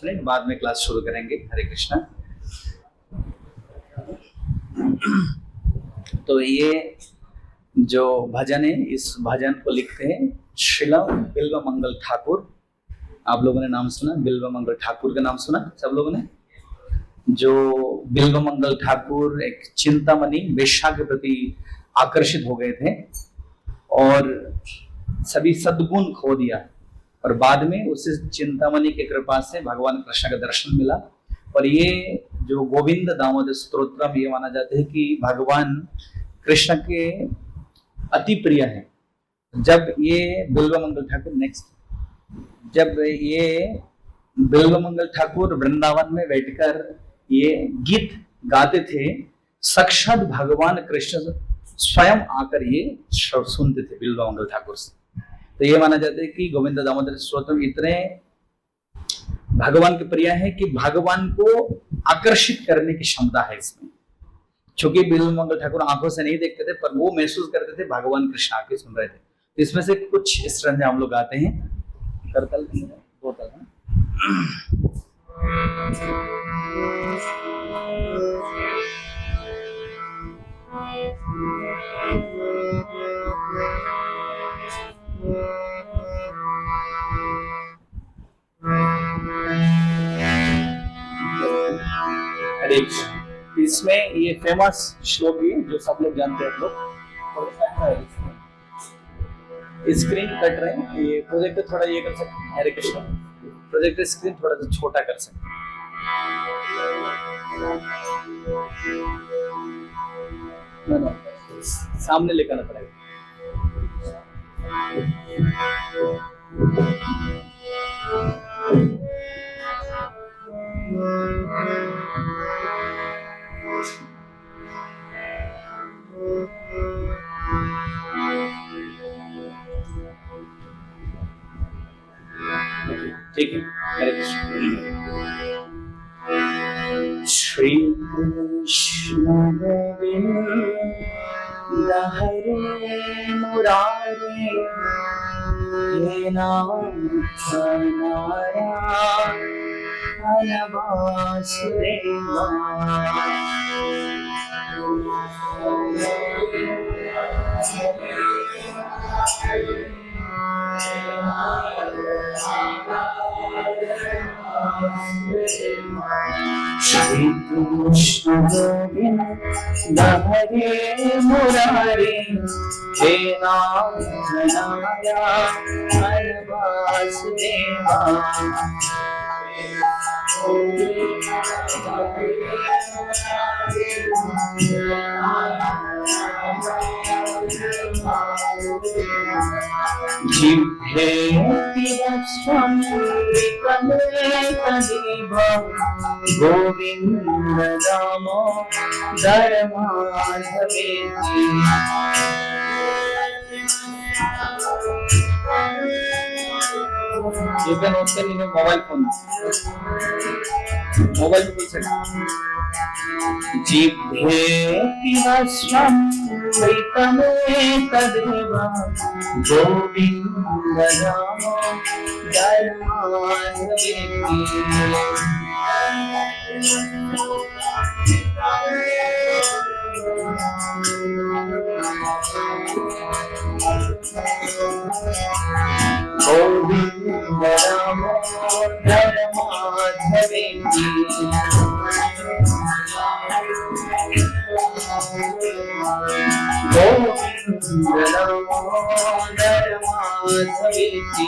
Minute बाद में class शुरू करेंगे। हरे कृष्णा। तो ये जो भजन है, इस भजन को लिखते हैं श्रील बिल्व मंगल ठाकुर। आप लोगों ने नाम सुना, बिल्व मंगल ठाकुर का नाम सुना सब लोगों ने? जो बिल्व मंगल ठाकुर एक चिंतामणि वेश्या के प्रति आकर्षित हो गए थे और सभी सद्गुण खो दिया, और बाद में उस चिंतामणि की कृपा से भगवान कृष्ण का दर्शन मिला। और ये जो गोविंद दामोदर स्तोत्रम, ये माना जाता है कि भगवान कृष्ण के अति प्रिय है। जब ये बिल्व मंगल ठाकुर जब ये बिल्व मंगल ठाकुर वृंदावन में बैठकर ये गीत गाते थे, साक्षात भगवान कृष्ण स्वयं आकर ये सुनते थे बिल्व मंगल ठाकुर से। तो ये माना जाता है कि गोविंद दामोदर स्तोत्रम इतने भगवान के प्रिय है कि भगवान को आकर्षित करने की क्षमता है इसमें। क्योंकि बिल्व मंगल ठाकुर आंखों से नहीं देखते थे, पर वो महसूस करते थे भगवान कृष्ण आके सुन रहे थे। तो इसमें से कुछ इस तरह से हम लोग गाते हैं। करतल दो तल है। इसमें ये फेमस श्लोक है जो सब लोग जानते हैं। लोग स्क्रीन कट रहे हैं, ये प्रोजेक्ट थोड़ा ये कर सकते हैं। हरे कृष्ण। प्रोजेक्ट स्क्रीन थोड़ा सा छोटा कर सकते हैं। सामने लेकर आना पड़ेगा। ठीक है। हरे कृष्ण। श्री कृष्ण गोविंद हरे मुरारे, हे नाथ नारायण वासुदेवा। श्री कृष्ण गोविंद हरे मुरारे, हे नाथ नारायण वासुदेवा। जिह्वे गोविंद दामोदर माधवेति। You can open in your mobile phone. Mobile पे बोल सकते। जिह्वे पिबस्वं तदेवा गोविंद दामोदर माधवेति। गोविंद दामोदर माधवेति। गोविंद दामोदर माधवेति।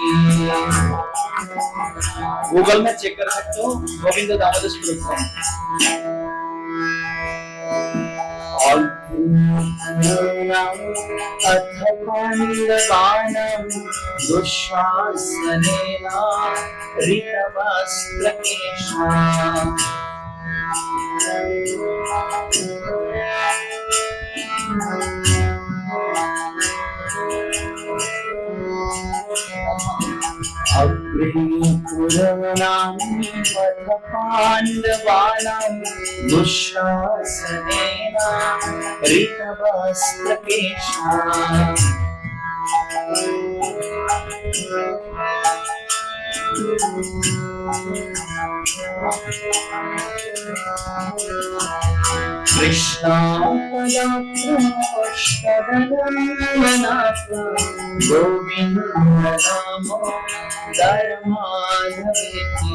गूगल में चेक कर सकते हो, गोविंद दामोदर स्तोत्रम। अथ पाण्डवानां दुःशासनेन ऋतवस्त्रकेशा। अग्निपुराणां अथ पाण्डवानां दुःशासनेन ऋतवस्त्रकेशा। कृष्णा गोविंद दामोदर माधवेति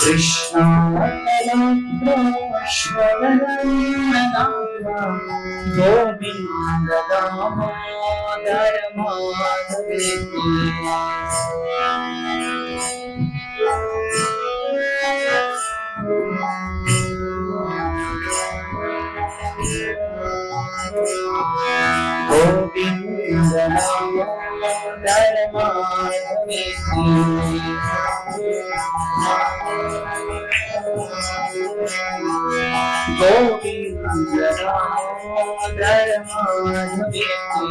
कृष्णा गोविंद दामोदर माधवेति गोविंद दामोदर माधवेति गोविंद दामोदर माधवेति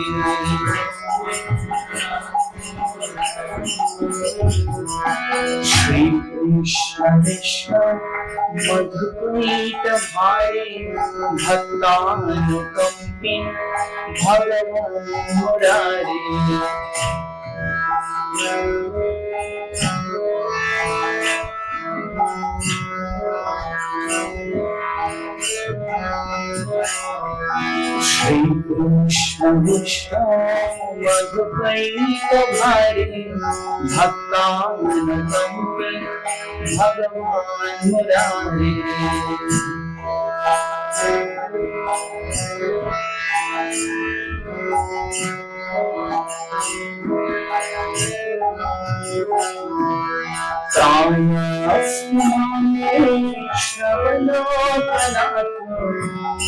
श्री कृष्ण विष्णु मधुकैट भारे भक्तानुकंपी भगवान मुरारी श्री कृष्ण विष्णु मधुकैट भारे भक्तानुकंपी भगवान मुरारी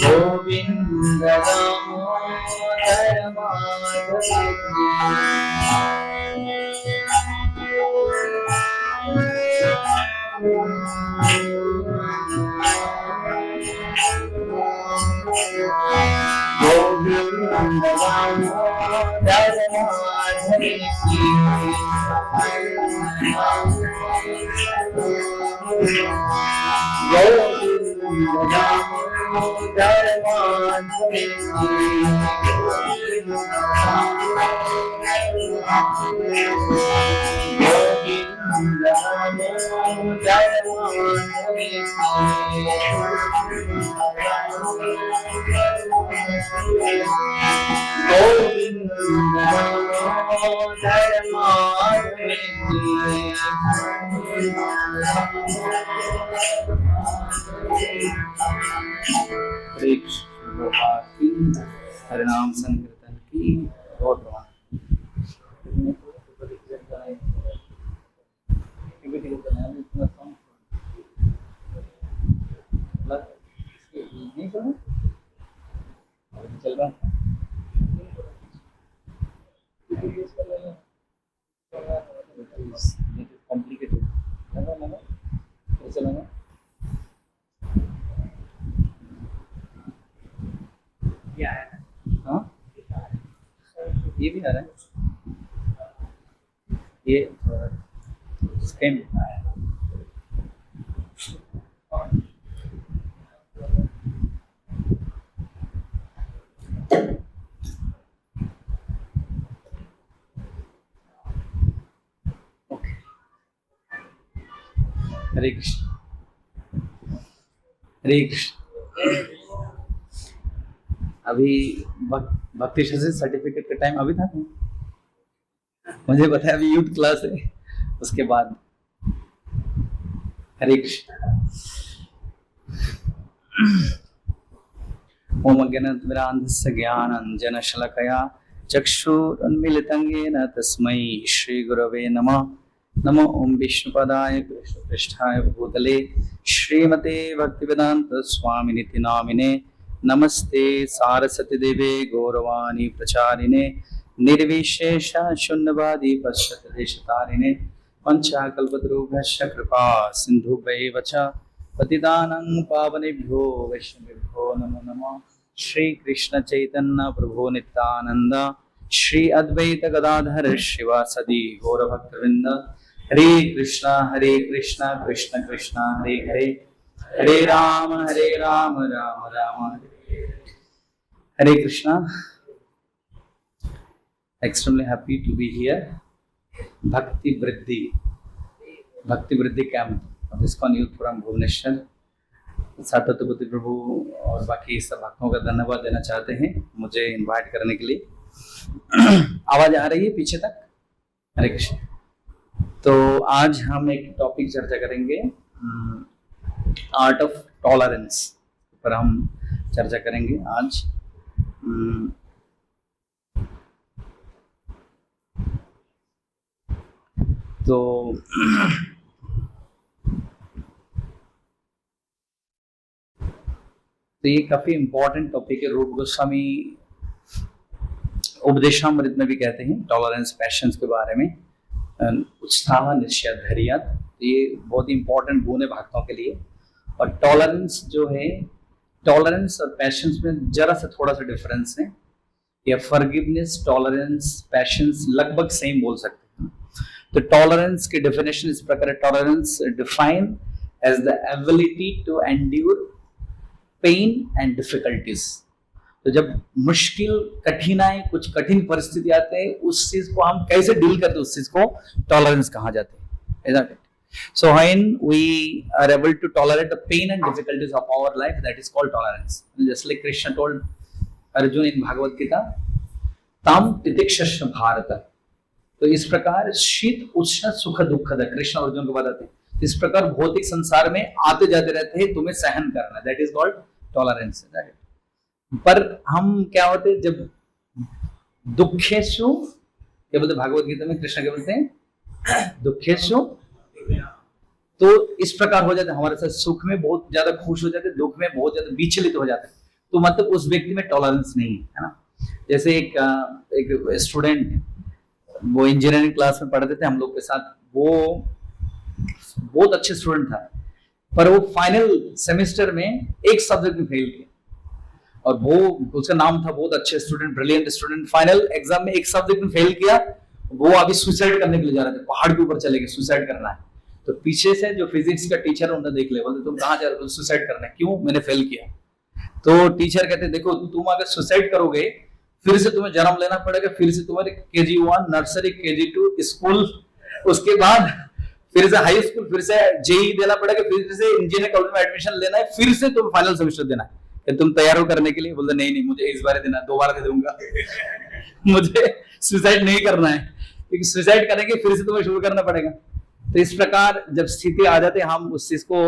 गोविंद दामोदर माधवेति गोविंद दामोदर माधवेति गोविंद दामोदर माधवेति गोविंद दामोदर हरिनाम संकीर्तन की बहुत चल रहा कॉम्प्लिकेटेड चलेगा क्या है? हाँ ये भी आ रहा है ये स्कैम हरे कृष्ण हरे कृष्ण। अभी भक्ति सर्टिफिकेट का टाइम अभी था मुझे पता है अभी यूथ क्लास है उसके बाद। हरे कृष्ण। ओम अज्ञानतिमिरान्धस्य ज्ञानाञ्जनशलाकया चक्षुरुन्मीलितं येन तस्मै श्रीगुरवे नमः। नमो ओम विष्णुपदाय कृष्णपृष्ठाय भूतले श्रीमते भक्तिवेदांत स्वामिनिति नामिने। नमस्ते सारस्वती देवे गौरवाणी प्रचारिणे निर्विशेष शून्यवादी पश्चात देशतारिणे पंचाकल्पतरुभ्यश्च कृपा सिन्धुभ्यैव च पतितानां पावनेभ्यो वैष्णवेभ्यो नमो नमः। श्री कृष्ण चैतन्य प्रभु नित्यानंद श्री अद्वैत गदाधर शिवासदि गौरभक्तवृंद। हरे कृष्णा कृष्ण कृष्ण हरे हरे हरे राम राम राम हरे Krishna. Extremely happy to be here. Bhakti Vriddhi camp of ISKCON Youth Forum Bhubaneswar. सातत्य प्रभु और बाकी सब भक्तों का धन्यवाद देना चाहते हैं मुझे इनवाइट करने के लिए. आवाज आ रही है पीछे तक? हरे कृष्ण. तो आज हम एक टॉपिक चर्चा करेंगे, आर्ट ऑफ टॉलरेंस पर हम चर्चा करेंगे आज. तो ये काफी इंपॉर्टेंट टॉपिक है. रूप गोस्वामी उपदेशामृत में भी कहते हैं टॉलरेंस पैशंस के बारे में. उत्साह निश्चय धैर्य, ये बहुत ही इंपॉर्टेंट गुण है भक्तों के लिए. और टॉलरेंस जो है, टॉलरेंस और पैशंस में जरा सा थोड़ा सा डिफरेंस है. या फॉरगिवनेस, टॉलरेंस, पैशंस लगभग सेम बोल सकते हैं. तो टॉलरेंस की डेफिनेशन इस प्रकार है. Tolerance define as the ability to endure pain and difficulties. तो जब मुश्किल, कठिनाई, कुछ कठिन परिस्थिति आते हैं, उस चीज को हम कैसे डील करते हैं, उस चीज को टॉलरेंस कहा जाता है. Isn't it? So when we are able to tolerate the pain and difficulties of our life, that is called tolerance. Just like Krishna told Arjuna in Bhagavad Gita, tam titikshasya bharata. तो इस प्रकार शीत उष्ण सुख दुखद, कृष्ण अर्जुन को बताते हैं, इस प्रकार भौतिक संसार में आते जाते रहते हैं, तुम्हें सहन करना. That is called tolerance. पर हम क्या होते हैं जब दुखेशु, क्या बोलते भागवत गीता में कृष्ण क्या बोलते हैं, दुखेशु. तो इस प्रकार हो जाता है हमारे साथ, सुख में बहुत ज्यादा खुश हो जाते, दुख में बहुत ज्यादा विचलित हो जाते. तो मतलब उस व्यक्ति में टॉलरेंस नहीं है ना. जैसे एक स्टूडेंट, वो इंजीनियरिंग क्लास में पढ़ते थे हम लोग के साथ. वो बहुत अच्छे स्टूडेंट था, पर वो फाइनल सेमेस्टर में एक सब्जेक्ट में फेल किया. और वो, उसका नाम था बहुत अच्छे student, brilliant student. Final exam में एक सब्जेक्ट में फेल किया. वो अभी सुसाइड करने के लिए जा रहे थे, पहाड़ के ऊपर चले गए, सुसाइड करना है. तो पीछे से जो फिजिक्स का टीचर उन्हें देख ले, बोलते तुम कहाँ जा रहे हो? सुसाइड करना है. क्यों? मैंने फेल किया. तो टीचर कहते देखो, तुम अगर सुसाइड करोगे फिर से तुम्हें जन्म लेना पड़ेगा, फिर से तुम्हारे KG1 नर्सरी, KG2 स्कूल, उसके बाद फिर से हाई स्कूल, फिर से जेई देना पड़ेगा, फिर से इंजीनियरिंग कॉलेज में एडमिशन लेना है, फिर से तुम फाइनल सेमेस्टर देना है. तुम तैयार हो करने के लिए? बोलते नहीं, मुझे इस बार देना, 2 बार दे दूंगा. मुझे सुसाइड नहीं करना है, क्योंकि सुसाइड करेंगे फिर से तुम्हें शुरू करना पड़ेगा. तो इस प्रकार जब स्थिति आ जाती है, हम उस चीज को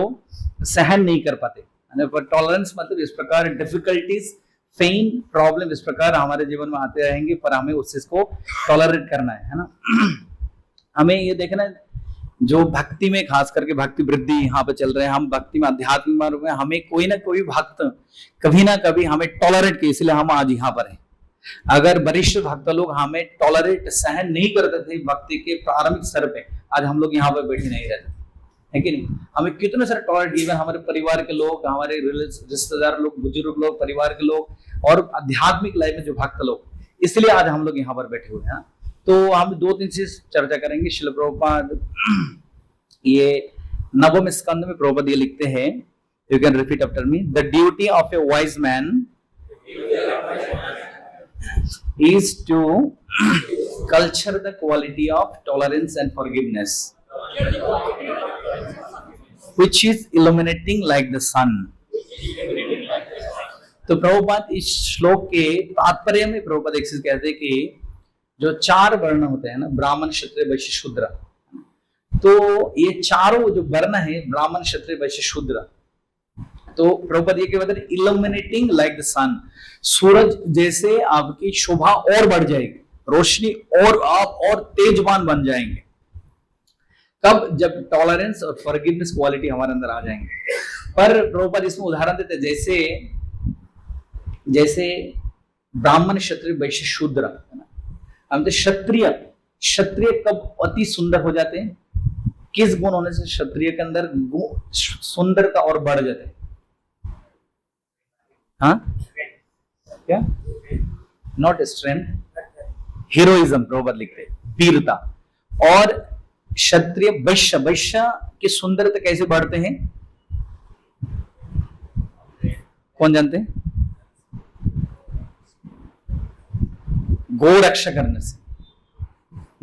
सहन नहीं कर पाते. पर टॉलरेंस मतलब इस प्रकार डिफिकल्टीज, पेन, प्रॉब्लम इस प्रकार हमारे जीवन में आते रहेंगे, पर हमें उस चीज को टॉलरेट करना है ना. हमें ये देखना है, जो भक्ति में, खास करके भक्ति वृद्धि यहाँ पे चल रहे हैं, हम भक्ति में, अध्यात्म मार्ग में, हमें कोई ना कोई भक्त कभी ना कभी हमें टॉलरेट किए, इसलिए हम आज यहाँ पर हैं. अगर वरिष्ठ भक्त लोग हमें टॉलरेट, सहन नहीं करते थे भक्ति के प्रारंभिक स्तर पे, आज हम लोग यहाँ पर बैठे नहीं रहते, है कि नहीं. हमें कितने सारे टॉलरेट, इवन हमारे परिवार के लोग, हमारे रिश्तेदार लोग, बुजुर्ग लोग, परिवार के लोग, और आध्यात्मिक लाइफ में जो भक्त लोग, इसलिए आज हम लोग यहाँ पर बैठे हुए हैं. तो हम 2-3 चीज चर्चा करेंगे. श्रील प्रभुपाद ये 9वें स्कंद में प्रभुपाद ये लिखते हैं, you can repeat after me, the duty of A wise man is to culture the quality of tolerance and forgiveness, which is illuminating like the sun. तो प्रभुपाद इस श्लोक के तात्पर्य में प्रभुपाद एक चीज कहते हैं कि जो 4 वर्ण होते हैं ना, ब्राह्मण, क्षत्रिय, वैश्य, शूद्र, तो ये चारों जो वर्ण है, ब्राह्मण, क्षत्रिय, वैश्य, शूद्र, तो प्रभुपाद ये क्या बताते हैं, इल्यूमिनेटिंग लाइक द सन, सूरज जैसे आपकी शोभा और बढ़ जाएगी, रोशनी और आप और तेजवान बन जाएंगे. कब? जब टॉलरेंस और फॉरगिवनेस क्वालिटी हमारे अंदर आ जाएंगे. पर प्रभुपाद इसमें उदाहरण देते हैं, जैसे ब्राह्मण, क्षत्रिय, वैश्य, शूद्र. हम तो क्षत्रिय कब अति सुंदर हो जाते हैं? किस गुण होने से क्षत्रिय के अंदर सुंदरता और बढ़ जाते हैं? हाँ, क्या? Not strength, heroism. प्रभुपाद लिखते हैं वीरता. और क्षत्रिय, वैश्य की सुंदरता कैसे बढ़ते हैं? कौन जानते हैं? गो रक्षा करने से,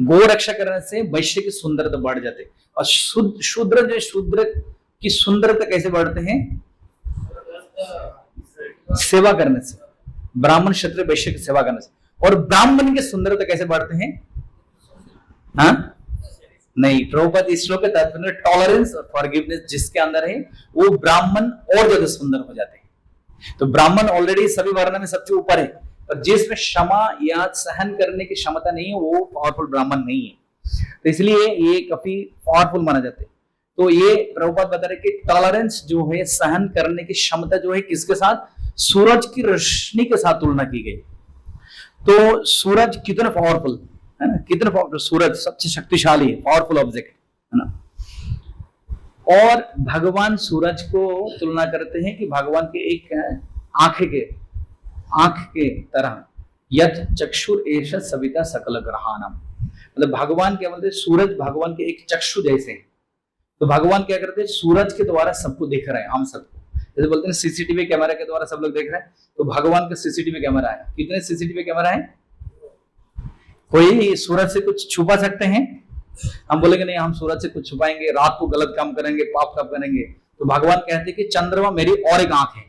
गो रक्षा करने से वैश्य की सुंदरता बढ़ जाती है। और शूद्र की सुंदरता कैसे बढ़ते हैं? सेवा करने से, ब्राह्मण क्षत्रिय वैश्य की सेवा करने से। और ब्राह्मण की सुंदरता कैसे बढ़ते हैं? हाँ नहीं, प्रभुपाद इस श्लोक के तात्पर्य टॉलरेंस और फॉरगिवनेस जिसके अंदर है वो ब्राह्मण और ज्यादा सुंदर हो जाते हैं। तो ब्राह्मण ऑलरेडी सभी वर्ण में सबसे ऊपर है, पर जिसमें क्षमा या सहन करने की क्षमता नहीं है वो पावरफुल ब्राह्मण नहीं है। तो इसलिए ये काफी पावरफुल माना जाता है। तो ये प्रभुपाद बता रहे कि टॉलरेंस जो है, सहन करने की क्षमता जो है, किसके साथ? सूरज की रोशनी के साथ तुलना की गई। तो सूरज कितना पावरफुल है ना, कितना पावरफुल, सूरज सबसे शक्तिशाली है, पावरफुल ऑब्जेक्ट है ना। और भगवान सूरज को तुलना करते हैं कि भगवान के एक आंख के तरह, यथ चक्षुर एष सविता सकल ग्रहाणाम। मतलब भगवान क्या बोलते हैं? सूरज भगवान के एक चक्षु जैसे हैं। तो भगवान क्या करते हैं? सूरज के द्वारा सबको देख रहे हैं, हम सबको। जैसे बोलते हैं सीसीटीवी कैमरा के द्वारा सब लोग देख रहे हैं, तो भगवान का सीसीटीवी कैमरा है। कितने सीसीटीवी कैमरा है? कोई सूरज से कुछ छुपा सकते हैं? हम बोलेंगे नहीं, हम सूरज से कुछ छुपाएंगे, रात को गलत काम करेंगे, पाप काम करेंगे। तो भगवान कहते हैं कि चंद्रमा मेरी और एक आंख है।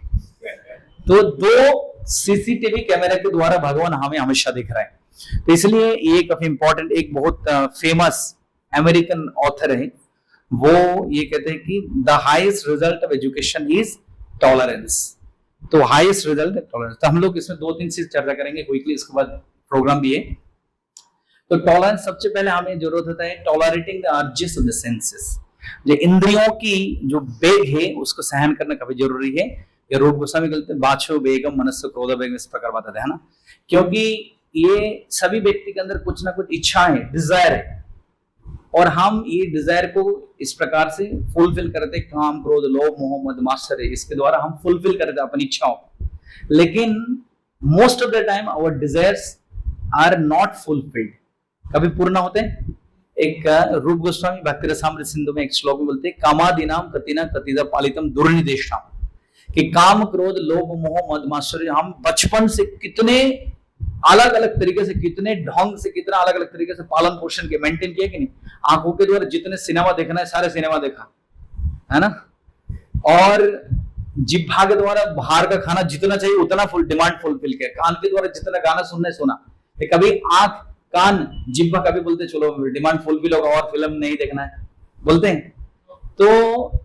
तो 2 सीसीटीवी कैमरा के द्वारा भगवान हमें हमेशा दिख रहा है। तो इसलिए ये काफी इंपॉर्टेंट, एक बहुत फेमस अमेरिकन ऑथर है, वो ये कहते हैं कि the highest result of education is tolerance. तो हाईएस्ट रिजल्ट है टॉलरेंस। तो हम लोग इसमें 2-3 चीज चर्चा करेंगे क्विकली, इसके बाद प्रोग्राम भी है। तो टॉलरेंस सबसे पहले हमें जरूरत होता है tolerating the urges of the senses. जो इंद्रियों की जो वेग है उसको सहन करना काफी जरूरी है। ये रूप गोस्वामी कहते हैं बाछो बेगम मनस्सु क्रोध बेगम, इस प्रकार बताते हैं ना, क्योंकि ये सभी व्यक्ति के अंदर कुछ ना कुछ इच्छा है, डिजायर है, और हम ये डिजायर को इस प्रकार से फुलफिल करते, काम क्रोध लोभ मोह मद मात्सर्य, इसके द्वारा हम फुलफिल करते अपनी इच्छाओं को। लेकिन most of the time our desires are not fulfilled, कभी पूर्ण होते हैं। एक रूप गोस्वामी भक्ति रसामृत सिंधु में एक श्लोक में बोलते हैं कामादीनाम कतिना कतिदा पालितम दुर्निदेशाम, कि काम क्रोध लोभ मोह मद मात्सर्य हम बचपन से कितने अलग अलग तरीके से, कितने ढंग से, कितना अलग अलग तरीके से पालन पोषण के मेंटेन किया कि नहीं। आंखों के द्वारा जितने सिनेमा देखना है सारे सिनेमा देखा है ना, और जिह्वा के द्वारा बाहर का खाना जितना चाहिए उतना फुल डिमांड फुलफिल किया, कान के द्वारा जितना गाना सुनना है सुना। कभी आंख कान जिह्वा कभी बोलते चलो डिमांड फुलफिल होगा और फिल्म नहीं देखना है, बोलते हैं। तो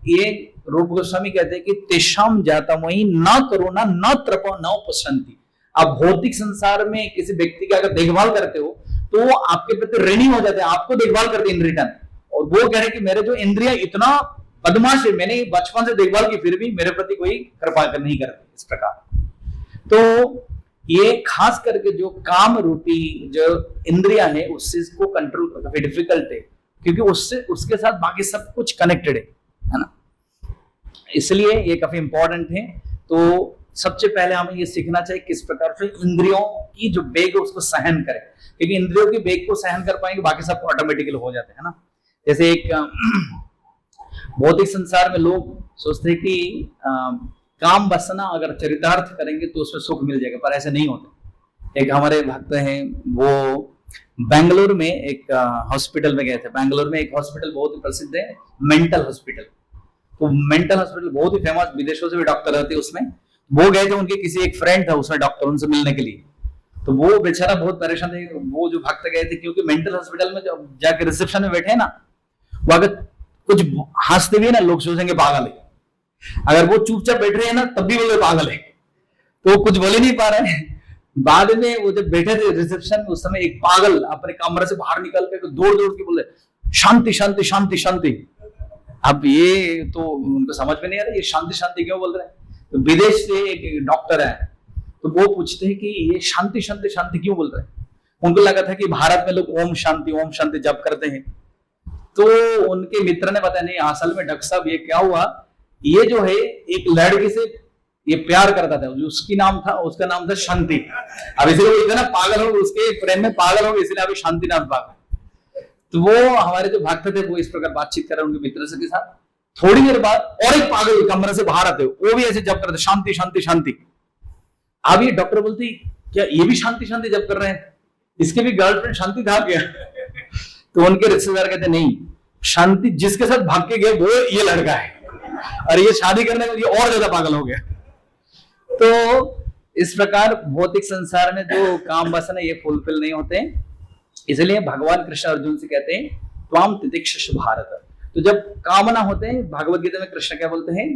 ये रूप गोस्वामी कहते हैं कि तेषाम जातमयी न करुणा न तृपा न उपशांति। आप भौतिक संसार में किसी व्यक्ति की अगर देखभाल करते हो तो वो आपके प्रति ऋणी हो जाते हैं, आपको देखभाल करते हैं इन रिटर्न। और वो कह रहे हैं कि मेरे जो इंद्रियां इतना बदमाश है, मैंने बचपन से देखभाल की फिर भी मेरे प्रति कोई कृपा नहीं करते, इस प्रकार। तो ये खास करके जो काम रूपी जो इंद्रियां है उससे इसको कंट्रोल करना काफी डिफिकल्ट है, क्योंकि उससे उसके साथ बाकी सब कुछ कनेक्टेड है ना, इसलिए ये काफी इंपॉर्टेंट है। तो सबसे पहले हमें ये सीखना चाहिए किस प्रकार से इंद्रियों की जो वेग है उसको सहन करें, क्योंकि इंद्रियों की वेग को सहन कर पाएंगे बाकी सब ऑटोमेटिकली हो जाते हैं ना। जैसे एक भौतिक संसार में लोग सोचते हैं कि काम बसना अगर चरितार्थ करेंगे तो उसमें सुख मिल जाएगा, पर ऐसे नहीं होता। एक हमारे भक्त हैं, वो बेंगलुरु में एक हॉस्पिटल में गए थे। बेंगलुरु में एक हॉस्पिटल बहुत ही प्रसिद्ध है, मेंटल हॉस्पिटल। तो मेंटल हॉस्पिटल बहुत ही फेमस, विदेशों से भी डॉक्टर रहते हैं उसमें। वो गए थे, उनके किसी एक फ्रेंड था उसमें डॉक्टर, उनसे मिलने के लिए। तो वो बेचारा बहुत परेशान थे, वो जो भक्त गए थे, क्योंकि मेंटल हॉस्पिटल में जब जाके रिसेप्शन में बैठे ना, वो अगर कुछ हंसते भी है ना लोग सोचेंगे पागल है, अगर वो चुपचाप बैठ रहे हैं ना तब भी बोले पागल है, तो कुछ बोले नहीं पा रहे हैं। बाद में वो जब बैठे थे रिसेप्शन में, उस समय एक पागल अपने कमरे से बाहर निकल के दौड़ दौड़ के बोले शांति शांति शांति शांति। अब ये तो उनको समझ में नहीं आ रहा ये शांति शांति क्यों बोल रहे हैं। तो विदेश से एक डॉक्टर है, तो वो पूछते हैं कि ये शांति शांति शांति क्यों बोल रहे हैं। उनको लगा था कि भारत में लोग ओम शांति जप करते हैं। तो उनके मित्र ने बताया नहीं, असल में डॉक्टर साहब ये क्या हुआ, ये जो है एक लड़की से ये प्यार करता था, जो उसका नाम था शांति। अब इसलिए वो इतना पागल हो, उसके प्रेम में पागल हो, इसलिए अभी शांति नाम पागल। तो वो हमारे जो भक्त थे वो इस प्रकार बातचीत कर रहे उनके मित्र से के साथ। थोड़ी देर बाद और एक पागल कमरे से बाहर आते, वो भी ऐसे जप करते, शांति शांति शांति। अब ये डॉक्टर बोलती क्या ये भी शांति शांति जप कर रहे हैं, इसके भी गर्लफ्रेंड शांति था क्या? तो उनके रिश्तेदार कहते नहीं, शांति जिसके साथ भाग के गए वो ये लड़का है, और ये शादी करने में ये और ज्यादा पागल हो गया। तो इस प्रकार भौतिक संसार में जो काम वासना ये फुलफिल नहीं होते, इसलिए भगवान कृष्ण अर्जुन से कहते हैं त्वाम तितिक्षुष भारत। तो जब कामना होते हैं, भगवत गीता में कृष्ण क्या बोलते हैं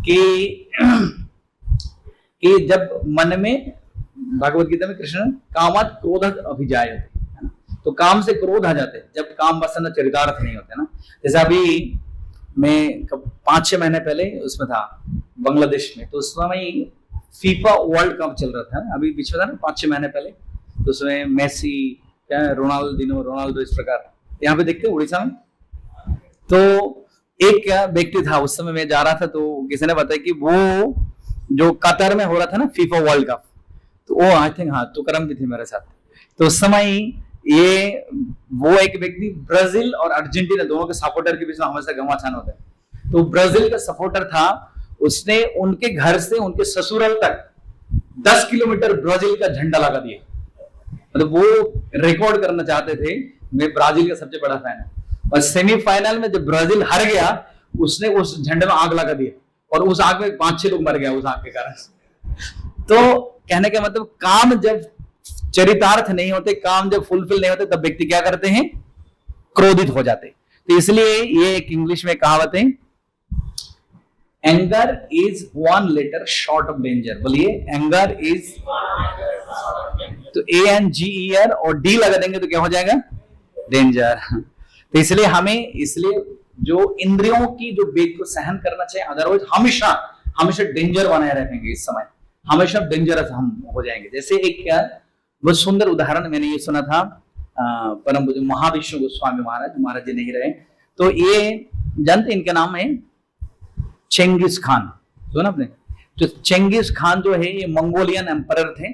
कि जब मन में, भगवत गीता में कृष्ण कामात क्रोधात अभिजायते, है ना, तो काम से क्रोध आ जाते हैं जब काम वासना चरितार्थ नहीं होते ना। जैसे अभी मैं 5-6 महीने पहले उसमें था बांग्लादेश में, तो उस समय फीफा वर्ल्ड कप चल रहा था, अभी बीच में था ना 5-6 महीने पहले, तो उसमें मेसी क्या रोनाल्डो इस प्रकार यहाँ पे देखते उड़ीसा में। तो एक व्यक्ति था, उस समय मैं जा रहा था, तो किसी ने बताया कि वो जो कतर में हो रहा था ना फीफा वर्ल्ड कप, तो वो आई थिंक हाँ तुकरम भी थी मेरे साथ। तो उस समय ये वो एक व्यक्ति ब्राजील और अर्जेंटीना दोनों के सपोर्टर के बीच में हमेशा घमासान होता है। तो ब्राजील का सपोर्टर था, उसने उनके घर से उनके ससुराल तक 10 किलोमीटर ब्राजील का झंडा लगा दिया। मतलब वो रिकॉर्ड करना चाहते थे, मैं ब्राजील का सबसे बड़ा फैन है। और सेमीफाइनल में जब ब्राजील हार गया, उसने उस झंडे में आग लगा दिया, और उस आग में 5-6 लोग मर गया उस आग के कारण। तो कहने का मतलब काम जब चरितार्थ नहीं होते, काम जब फुलफिल नहीं होते, तब व्यक्ति क्या करते हैं, क्रोधित हो जाते। तो इसलिए ये एक इंग्लिश में कहावत है, anger is 1 letter short of danger. बोलिए, एंगर इज, तो ANGER और D लगा देंगे तो क्या हो जाएगा, डेंजर। तो इसलिए हमें, इसलिए जो इंद्रियों की जो वेग को सहन करना चाहिए, अदरवाइज हमेशा डेंजर बनाए रखेंगे, इस समय हमेशा डेंजरस हम हो जाएंगे। जैसे एक क्या बहुत सुंदर उदाहरण मैंने ये सुना था, परम पूज्य महाविष्णु गोस्वामी महाराज जी नहीं रहे, तो ये जानते इनका नाम है चेंगिस खान, सुना आपने? जो चेंगिस खान जो है ये मंगोलियन एम्परर थे,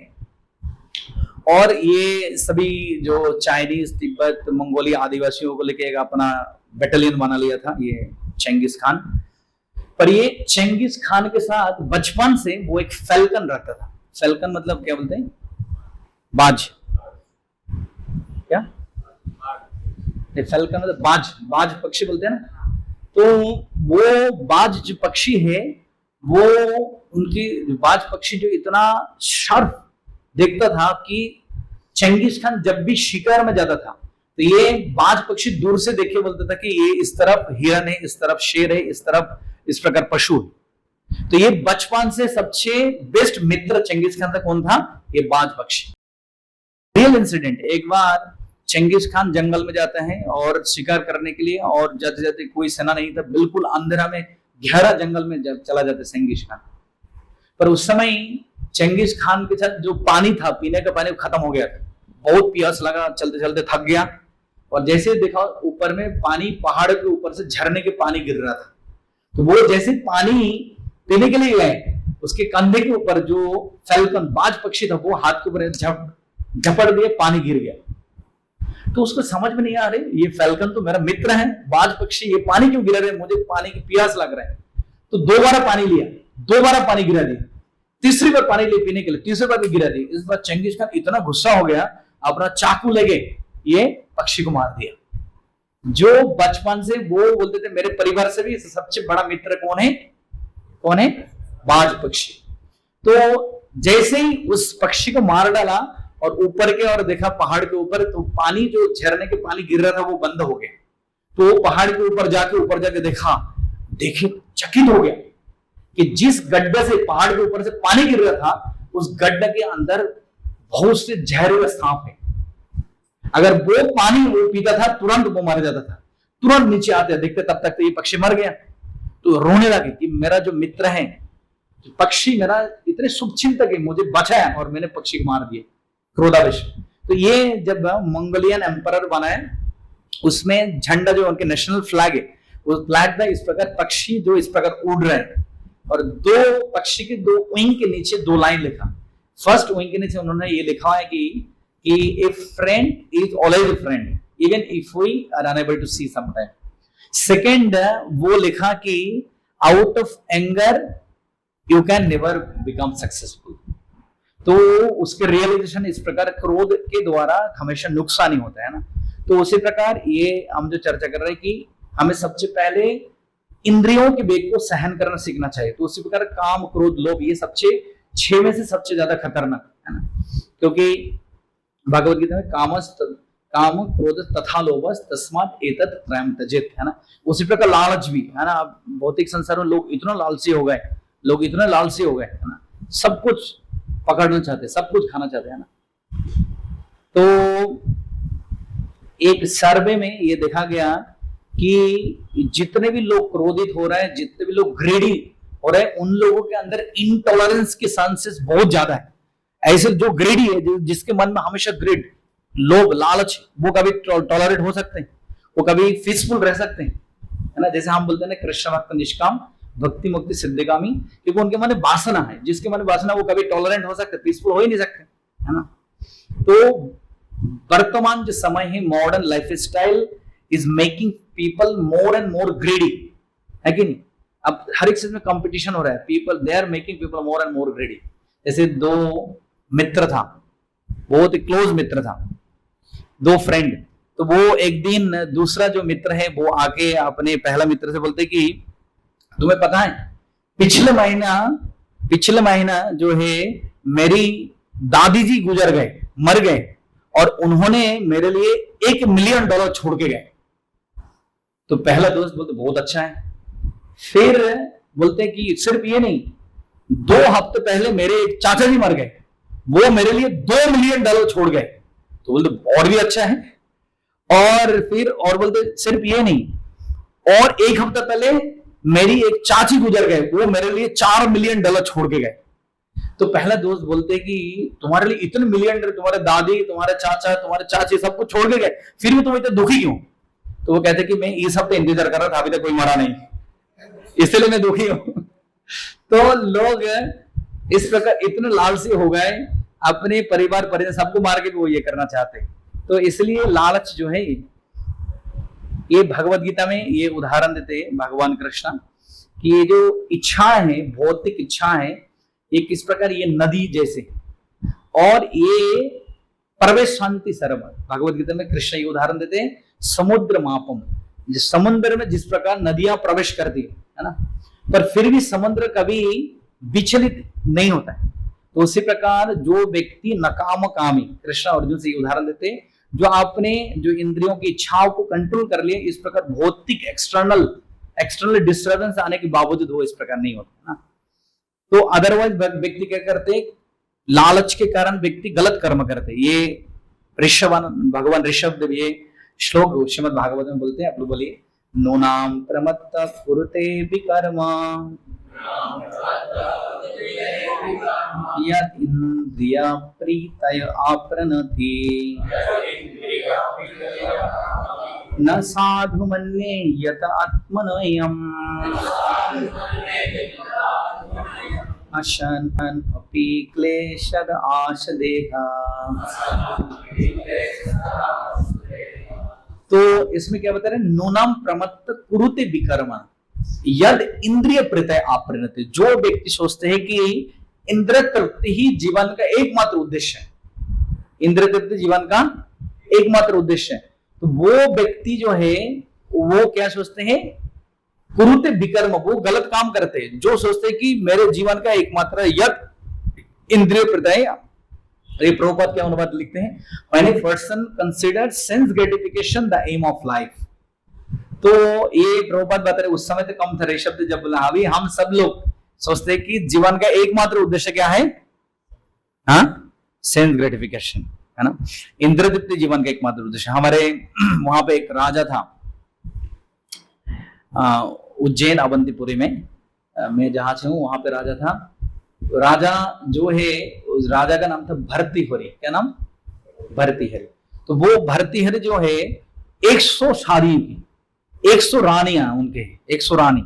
और ये सभी जो चाइनीज, तिब्बत, मंगोलिया आदिवासियों को लेके एक अपना बैटालियन बना लिया था ये चेंगिस खान। पर ये चेंगिस खान के साथ बचपन से वो एक फैल्कन रखता था। फैल्कन मतलब क्या बोलते हैं, बाज, क्या फैल्कन मतलब बाज पक्षी बोलते हैं ना। तो वो बाज जो पक्षी है, वो उनकी बाज पक्षी जो इतना शार्प देखता था कि चेंगिस खान जब भी शिकार में जाता था, तो ये बाज पक्षी दूर से देख के बोलता था कि ये इस तरफ हिरन है, इस तरफ शेर है, इस तरफ इस प्रकार पशु है। तो ये बचपन से सबसे बेस्ट मित्र चेंगिस खान का कौन था, ये बाज पक्षी। रियल इंसिडेंट, एक बार चेंगिस खान जंगल में जाता है और शिकार करने के लिए, और जाते जाते कोई सेना नहीं था, बिल्कुल अंधेरा में गहरा जंगल में चला जाता चेंगिस खान। पर उस समय चेंगिस खान के साथ जो पानी था, पीने का पानी खत्म हो गया था, बहुत प्यास लगा, चलते चलते थक गया, और जैसे देखा ऊपर में पानी, पहाड़ के ऊपर से झरने के पानी गिर रहा था। तो वो जैसे पानी पीने के लिए गए, उसके कंधे के ऊपर जो फैल्कन बाज पक्षी था, वो हाथ के ऊपर झपड़ दिए, पानी गिर गया। तो उसको समझ में नहीं आ रही, ये फैल्कन तो मेरा मित्र है, बाज पक्षी, ये पानी क्यों गिरा रहे, मुझे पानी की प्यास लग रहा है। तो 2 बार पानी लिया, 2 बार पानी गिरा दिया, तीसरी बार पानी ले पीने के लिए, तीसरी बार भी गिरा दी। इस बार चेंगिस खान इतना गुस्सा हो गया, अपना चाकू लेके ये पक्षी को मार दिया। जो बचपन से वो बोलते थे मेरे परिवार से भी सबसे बड़ा मित्र कौन है, बाज पक्षी। तो जैसे ही उस पक्षी को मार डाला और ऊपर के और देखा पहाड़ के ऊपर, तो पानी जो झरने के पानी गिर रहा था वो बंद हो गया। तो पहाड़ के ऊपर जाके देखे चकित हो गया कि जिस गड्ढे से, पहाड़ के ऊपर से पानी गिर रहा था, उस गड्ढे के अंदर बहुत से जहरीले सांप है। अगर वो पानी वो पीता था, तुरंत वो मर जाता था। तुरंत नीचे आते देखते, तब तक तो ये पक्षी मर गया। तो रोने लगे कि मेरा जो मित्र है, जो पक्षी मेरा इतने शुभचिंतक है, मुझे बचाया और मैंने पक्षी को मार दिया, क्रोधावेश। तो ये जब मंगोलियन एम्परर बनाए, उसमें झंडा जो उनके नेशनल फ्लैग है, वो फ्लैग था इस प्रकार, पक्षी जो इस प्रकार उड़ रहे हैं, और 2 पक्षी के 2 विंग के नीचे 2 लाइन लिखा। फर्स्ट विंग के नीचे उन्होंने ये लिखा है कि a friend is always a friend even if we are unable to see sometime. Second वो लिखा कि out of anger you can never become successful. तो उसके रियलाइजेशन इस प्रकार, क्रोध के द्वारा हमेशा नुकसान ही होता है ना। तो उसी प्रकार ये हम जो चर्चा कर रहे हैं कि हमें सबसे पहले इंद्रियों के वेग को सहन करना सीखना चाहिए। तो उसी प्रकार काम, क्रोध, लोभ, ये सबसे 6 में से सबसे ज्यादा खतरनाक है ना, क्योंकि भगवत गीता में काम क्रोध तथा लोभस तस्मात् एतत् त्रयम् त्यजेत्, है ना। उसी प्रकार लालच भी है ना। भौतिक संसार में लोग इतना लालची हो गए, है ना, सब कुछ पकड़ना चाहते, सब कुछ खाना चाहते हैं ना। तो एक सर्वे में ये देखा गया कि जितने भी लोग क्रोधित हो रहे हैं, जितने भी लोग ग्रेडी हो रहे हैं, उन लोगों के अंदर इनटॉलरेंस के चांसेस बहुत ज्यादा है। ऐसे जो ग्रेडी है, जिसके मन में हमेशा ग्रेड, लोभ, लालच, वो कभी टॉलरेट हो सकते हैं, वो कभी पीसफुल रह सकते हैं, है ना। जैसे हम बोलते हैं ना, कृष्ण भक्त निष्काम भक्ति मुक्ति सिद्धिगामी, क्योंकि उनके मन में वासना है। जिसके मन में वासना, वो कभी टॉलरेंट हो सकते, पीसफुल हो ही नहीं सकते, है ना। तो वर्तमान जो समय है, modern life style is making people more and more ग्रेडी, है कि नहीं। अब हर एक चीज में कंपटीशन हो रहा है, people they are making people more and more greedy. जैसे 2 मित्र था, बहुत ही क्लोज मित्र था, 2 फ्रेंड। तो वो एक दिन दूसरा जो मित्र है वो आके अपने पहला मित्र से बोलते कि तुम्हें पता है पिछले महीना जो है मेरी दादी जी गुजर गए, मर गए, और उन्होंने मेरे लिए $1 मिलियन छोड़ के गए। तो पहला दोस्त बोलते बहुत अच्छा है। फिर बोलते कि सिर्फ ये नहीं, 2 हफ्ते पहले मेरे एक चाचा जी मर गए, वो मेरे लिए $2 मिलियन छोड़ गए। तो बोलते और भी अच्छा है। और फिर और बोलते सिर्फ ये नहीं, और 1 हफ्ता पहले मेरी एक चाची गुजर गए, वो मेरे लिए $4 मिलियन छोड़ के गए। तो पहला दोस्त बोलते कि तुम्हारे लिए इतने मिलियन, तुम्हारे दादी, तुम्हारे चाचा, तुम्हारे चाची सब कुछ छोड़ के गए, फिर भी तुम इतने दुखी क्यों। तो वो कहते कि मैं इस हफ्ते इंतजार कर रहा था, अभी तक कोई मरा नहीं, इसलिए मैं दुखी हूं। तो लोग इस प्रकार इतने लालची हो गए, अपने परिवार परिजन सबको मार के भी वो ये करना चाहते। तो इसलिए लालच जो है, ये भगवत गीता में ये उदाहरण देते हैं भगवान कृष्ण कि ये जो इच्छा है, भौतिक इच्छा है, ये किस प्रकार ये नदी जैसे, और ये प्रवेश शांति सर्व। भगवत गीता में कृष्ण ये उदाहरण देते हैं समुद्र मापम, जिस समुद्र में जिस प्रकार नदियां प्रवेश करती है ना, पर फिर भी समुद्र कभी विचलित नहीं होता है। तो उसी प्रकार जो व्यक्ति नकाम कामी, कृष्ण अर्जुन से उदाहरण देते हैं, जो आपने जो इंद्रियों की इच्छाओं को कंट्रोल कर लिए, इस प्रकार भौतिक एक्सटर्नल डिस्टर्बेंस आने के बावजूद वो इस प्रकार नहीं होता ना। तो अदरवाइज व्यक्ति क्या करते, लालच के कारण व्यक्ति गलत कर्म करते। ये भगवान ऋषभ देव ये श्लोक श्रीमद् भागवत में बोलते हैं, आप लोग बोलिए, नूनाम प्रमत्त कुरुते विकर्मा यत् इंद्रिया प्रीतय आपरनति न साधु मन्ये यत आत्मनयम् अशनन् अपि क्लेशद आशदेहा। तो इसमें क्या बता रहे हैं, नूनाम प्रमत्त कुरुते विकर्मा यद इंद्रिय प्रत्यय आपरिणति। जो व्यक्ति सोचते हैं कि इंद्रिय तृप्ति ही जीवन का एकमात्र उद्देश्य है, इंद्रिय तृप्ति जीवन का एकमात्र उद्देश्य है, तो वो व्यक्ति जो है वो क्या सोचते हैं, कुरुते विकर्म, वो गलत काम करते हैं। जो सोचते हैं कि मेरे जीवन का एकमात्र यद इंद्रिय प्रत्यय। ये प्रभुपाद क्या अनुवाद लिखते हैं, when a person consider sense gratification the aim of life. तो ये प्रभुपाद बता रहे, उस समय तो कम था रे शब्द जब बोला, अभी हम सब लोग सोचते हैं कि जीवन का एकमात्र उद्देश्य क्या है, हाँ, सेंस ग्रेटिफिकेशन, है ना, इंद्रिय तृप्ति जीवन का एकमात्र उद्देश्य। हमारे वहां पे एक राजा था उज्जैन अवंतीपुरी में, मैं जहां से हूं वहां पे राजा था। राजा जो है, उस राजा का नाम था भर्तृहरि। क्या नाम, भर्तृहरि। तो वो भर्तृहरि जो है 100 शादी की, 100 रानियां उनके, 100 रानी,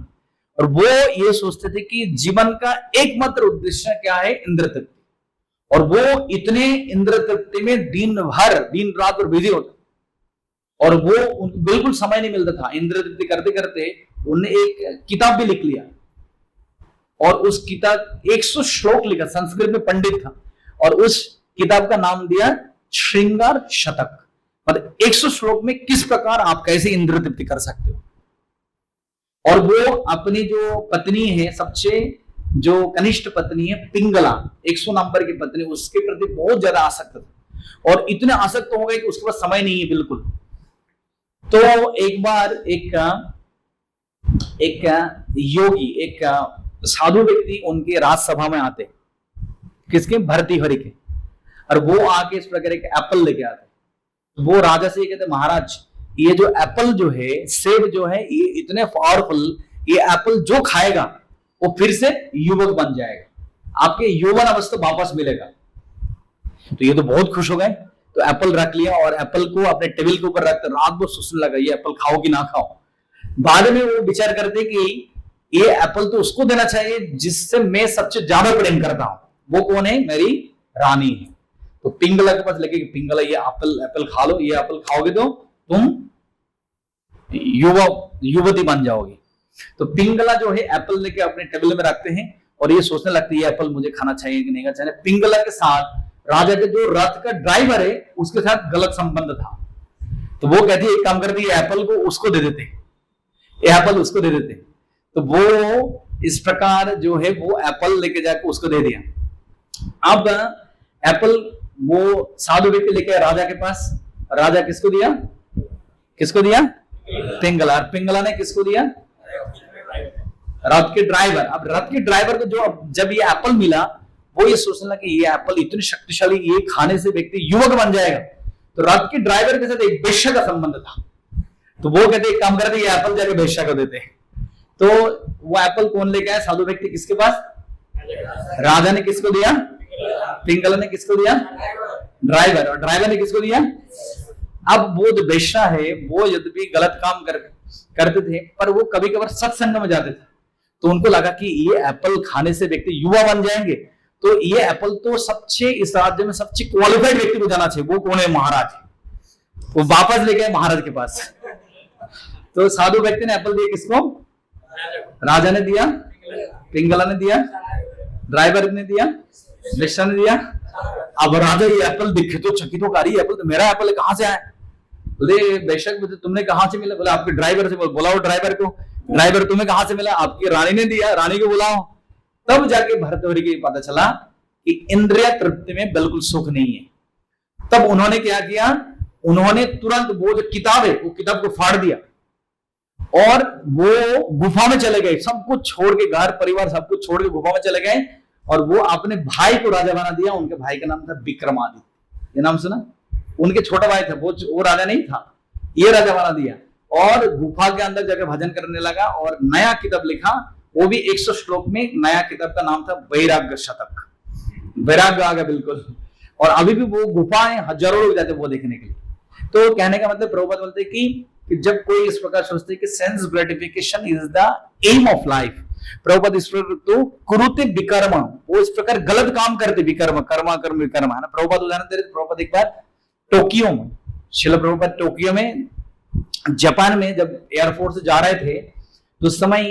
और वो ये सोचते थे कि जीवन का एकमात्र उद्देश्य क्या है, इंद्रिय तृप्ति। और वो इतने इंद्रिय तृप्ति में दिन रात और बिजी होते, और वो बिल्कुल समय नहीं मिलता था। इंद्र तृप्ति करते करते उन्होंने एक किताब भी लिख लिया, और उस किताब 100 श्लोक लिखा, संस्कृत में पंडित था, और उस किताब का नाम दिया श्रृंगार शतक। मतलब 100 श्लोक में किस प्रकार आप कैसे इंद्र तृप्ति कर सकते हो। और वो अपनी जो पत्नी है, सबसे जो कनिष्ठ पत्नी है पिंगला, 100 नंबर की पत्नी, उसके प्रति बहुत ज्यादा आसक्त था, और इतने आसक्त हो गए कि उसके पास समय नहीं है बिल्कुल। तो एक बार एक योगी, एक साधु व्यक्ति उनके राजसभा में आते, किसके, भर्तृहरि के, और वो आके इस प्रकार एक एप्पल लेके आते। तो वो राजा से कहते, महाराज ये जो एप्पल जो है, सेब जो है, ये इतने पावरफुल, ये एप्पल जो खाएगा वो फिर से युवक बन जाएगा, आपके यौवन अवस्था वापस मिलेगा। तो ये तो बहुत खुश हो गए, तो एप्पल रख लिया और एप्पल को अपने टेबल के ऊपर रखकर रात भर सोचने लगा, ये एप्पल खाओ कि ना खाओ। बाद में वो विचार करते कि ये एप्पल तो उसको देना चाहिए जिससे मैं सबसे ज्यादा प्रेम करता हूं, वो कौन है, मेरी रानी है। तो पिंगला के पास लेके, पिंगला ये एप्पल खा लो, ये एप्पल खाओगे तो तुम युवती बन जाओगी। तो पिंगला जो है एप्पल लेके अपने टेबल में रखते हैं, और ये सोचने लगते हैं ये एप्पल मुझे खाना चाहिए कि नहीं खाना चाहिए। पिंगला के साथ राजा के जो रथ का ड्राइवर है उसके साथ गलत संबंध था। तो वो कहती है एक काम करती है, एप्पल को उसको दे देते, एप्पल उसको दे देते। तो वो इस प्रकार जो है वो एप्पल लेके जाकर उसको दे दिया। अब एप्पल वो साधु व्यक्ति लेके राजा के पास, राजा किसको दिया, किसको दिया, पिंगला। पिंगला ने किसको दिया, रथ के ड्राइवर। अब रथ के ड्राइवर को जो जब ये एप्पल मिला, वो ये सोचने लगा कि ये एप्पल इतनी शक्तिशाली, ये खाने से व्यक्ति युवक बन जाएगा। तो रथ के ड्राइवर के साथ एक वेश्या का संबंध था। तो वो कहते एक काम करते, ये एप्पल जाके वेश्या को देते। तो वो एप्पल कौन लेके आया, साधु व्यक्ति किसके पास, राजा ने किसको दिया, पिंगला ने किसको दिया, ड्राइवर, और ड्राइवर ने किसको दिया। अब वो जो वेश्या है वो यद्यपि गलत काम करते थे, पर वो कभी कभार सत्संग में जाते थे। तो उनको लगा कि ये एप्पल खाने से व्यक्ति युवा बन जाएंगे, तो ये एप्पल तो सबसे, इस राज्य में सबसे क्वालिफाइड व्यक्ति को जाना चाहिए। वो कौन है, महाराज। वो वापस लेके आए महाराज के पास। तो साधु व्यक्ति ने एप्पल दिया किसको, राजा ने दिया, पिंगला ने दिया, ड्राइवर ने दिया, वेश्या ने दिया। अब राजा ये एप्पल देखे तो चकित होकर, एप्पल तो मेरा एप्पल कहां से आया। बोले बेशक, तुमने कहां से मिला। बोले आपके ड्राइवर से। बुलाओ ड्राइवर को। ड्राइवर तुम्हें कहां से मिला, आपकी रानी ने दिया, रानी को बुलाओ। तब जाके भर्तृहरि को पता चला कि इंद्रिय तृप्ति में बिल्कुल सुख नहीं है। तब उन्होंने क्या किया, उन्होंने तुरंत वो जो किताब है, वो किताब को फाड़ दिया और वो गुफा में चले गए। सब कुछ छोड़ के, घर परिवार सब कुछ छोड़ के गुफा में चले गए, और वो अपने भाई को राजा बना दिया। उनके भाई का नाम था विक्रमादित्य। ये नाम सुना, उनके छोटा भाई था, वो राजा नहीं था, ये राजा बना दिया। और गुफा के अंदर जाकर भजन करने लगा और नया किताब लिखा, वो भी 100 श्लोक में। नया किताब का नाम था वैराग्य शतक। वैराग्य आ गया बिल्कुल। और अभी भी वो गुफाएं हजारों लोग जाते वो देखने के लिए। तो कहने का मतलब, प्रभुपाद बोलते हैं कि जब कोई इस प्रकार सोचते कि sense gratification is the aim of life, Prabhupada इस प्रकार तो कुरुते विकर्म, वो इस प्रकार गलत काम करते, विकर्म, कर्मा कर्म विकर्म, है ना। प्रभुपाद उदाहरण दे रहे। प्रभुपाद एक बार टोक्यो में, शिला प्रभुपाद टोक्यो में, जापान में जब एयरफोर्स से जा रहे थे, तो उस समय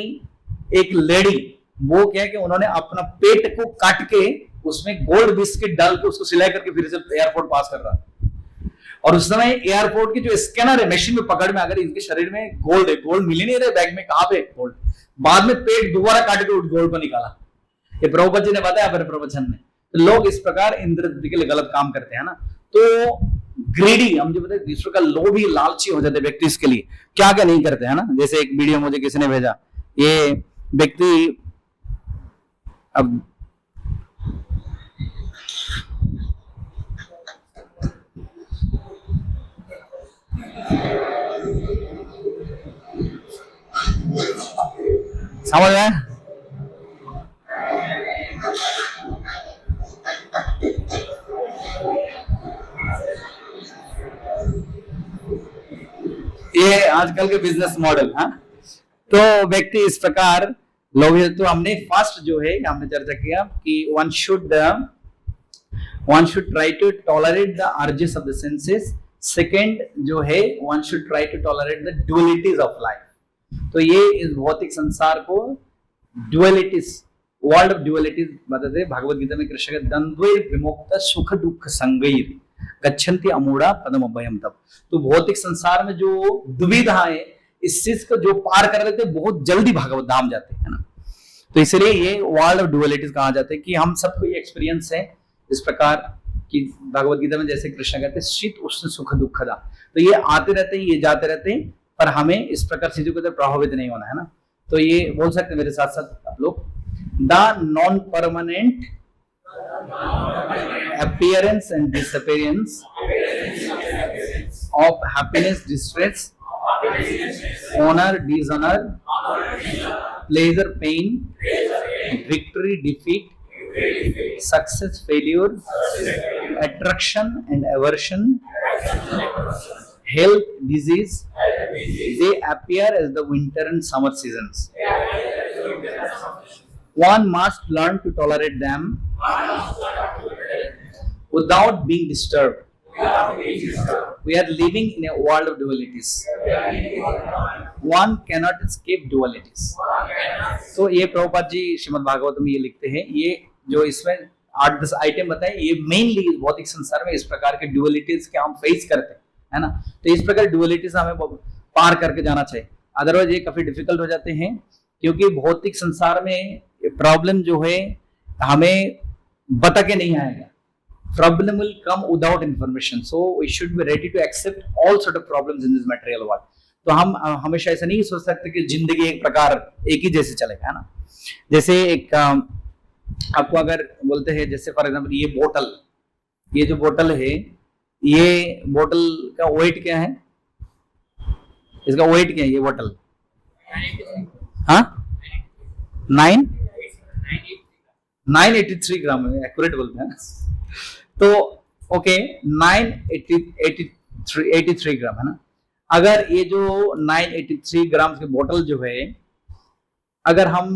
एक लेडी, वो क्या कि उन्होंने अपना पेट को काट के उसमें गोल्ड बिस्किट डाल के उसको सिलाई करके फिर से एयरपोर्ट पास कर रहा। और उस समय एयरपोर्ट की जो स्कैनर है, मशीन में पकड़ में, अगर इनके शरीर में गोल्ड है, गोल्ड मिल ही नहीं रहे बैग में, कहां पे गोल्ड। बाद में पेट दोबारा काट के गोल्ड को निकाला। ये प्रभुपाद जी ने बताया अपने प्रवचन में। तो लोग इस प्रकार इंद्र के लिए गलत काम करते हैं ना। तो ग्रेडी, हम जो बताते ईश्वर का लोभी, लालची हो जाते व्यक्ति, इसके लिए क्या क्या नहीं करते, है ना। जैसे एक वीडियो मुझे किसी ने भेजा, ये व्यक्ति अब समझ आया। ये आजकल के बिजनेस मॉडल, हाँ। तो व्यक्ति इस प्रकार लोग, तो हमने फर्स्ट जो है हमने चर्चा किया कि one should try to tolerate the urges of the senses. Second जो है one should try to tolerate the dualities of life. तो ये इस भौतिक संसार को ड्युअलिटीज, वर्ल्ड ऑफ ड्युअलिटीज बताते हैं। भगवत गीता में कृष्ण के द्वंद्वैर विमुक्त सुख दुख संगैर गच्छन्ति अमूढ़ा पदम अभयम तब। तो भौतिक संसार में जो दुविधा है, इस चीज को जो पार कर लेते बहुत जल्दी भगवत धाम जाते हैं ना। तो इसलिए ये वर्ल्ड ऑफ ड्युअलिटीज कहा जाता है कि हम सबको ये एक्सपीरियंस है इस प्रकार कि भगवत गीता में जैसे कृष्ण कहते हैं शीत उष्ण सुख दुखदा। तो ये आते रहते हैं, ये जाते रहते हैं, पर हमें इस प्रकार चीजों को प्रभावित नहीं होना है ना। तो ये बोल सकते हैं मेरे साथ साथ आप लोग, the non permanent appearance and disappearance of happiness, distress, honor, dishonor, pleasure, pain, victory, defeat, success, failure, attraction and aversion, health, disease, they appear as the winter and summer seasons. One must learn to tolerate them without being disturbed. We are living in a world of dualities. One cannot escape dualities. तो ये प्रभुपाद जी श्रीमद् भागवत में ये लिखते हैं, ये जो इसमें 8-10 item बताए, ये मेनली भौतिक संसार में इस प्रकार के ड्युअलिटीज के हम फेस करते हैं, है ना। तो इस प्रकार ड्युअलिटीज हमें पार करके जाना चाहिए, अदरवाइज ये काफी डिफिकल्ट हो जाते हैं, क्योंकि भौतिक संसार में प्रॉब्लम जो है हमें बता के नहीं आएगा। Problem will come without information, so we should be ready to accept all sort of problems in this material world. तो हम हमेशा ऐसा नहीं सोच सकते कि जिंदगी एक प्रकार एक ही जैसे चलेगा, है ना। जैसे एक आपको अगर बोलते हैं, जैसे फॉर एग्जांपल ये बोतल, ये जो बोतल है, ये बोतल का वेट क्या है, इसका वेट क्या है, ये बोतल, हाँ 983 ग्राम है, एक्यूरेट बोलते हैं। तो ओके 983 ग्राम है ना। अगर ये जो 983 ग्राम की बोतल जो है, अगर हम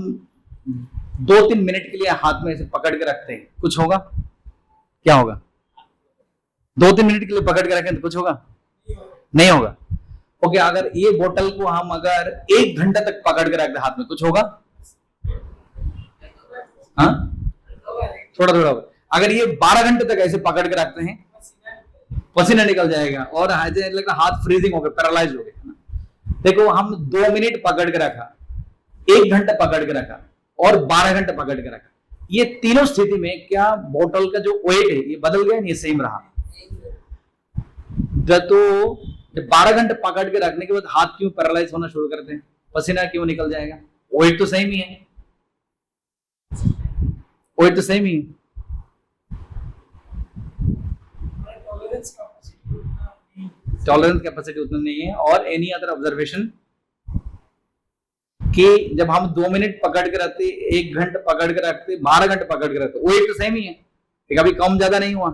2-3 मिनट के लिए हाथ में ऐसे पकड़ के रखते हैं, कुछ होगा? क्या होगा? 2-3 मिनट के लिए पकड़ के रखें तो कुछ होगा? नहीं होगा। ओके, अगर ये बोतल को हम अगर 1 घंटा तक पकड़ के रखते हाथ में, कुछ होगा? हाँ, थोड़ा थोड़ा होगा। अगर ये 12 घंटे तक ऐसे पकड़ के रखते हैं, पसीना निकल जाएगा और लगता हाथ फ्रीजिंग हो गए, पैरालाइज हो गए, है ना। देखो, हम 2 मिनट पकड़ के रखा, 1 घंटा पकड़ के रखा और 12 घंटे पकड़ के रखा, ये तीनों स्थिति में क्या बोतल का जो वेट है ये बदल गया? नहीं, सेम रहा। तो 12 घंटे पकड़ के रखने के बाद हाथ क्यों पैरालाइज होना शुरू करते हैं? पसीना क्यों निकल जाएगा? वेट तो सेम ही है, वेट तो सेम ही है। टॉलरेंस कैपेसिटी उतना नहीं है। और एनी अदर ऑब्जर्वेशन कि जब हम 2 मिनट पकड़ के रखते, 1 घंटा पकड़ के रखते, 12 घंटे पकड़ के रखते, वो एक तो सेम ही है, कभी कम ज्यादा नहीं हुआ।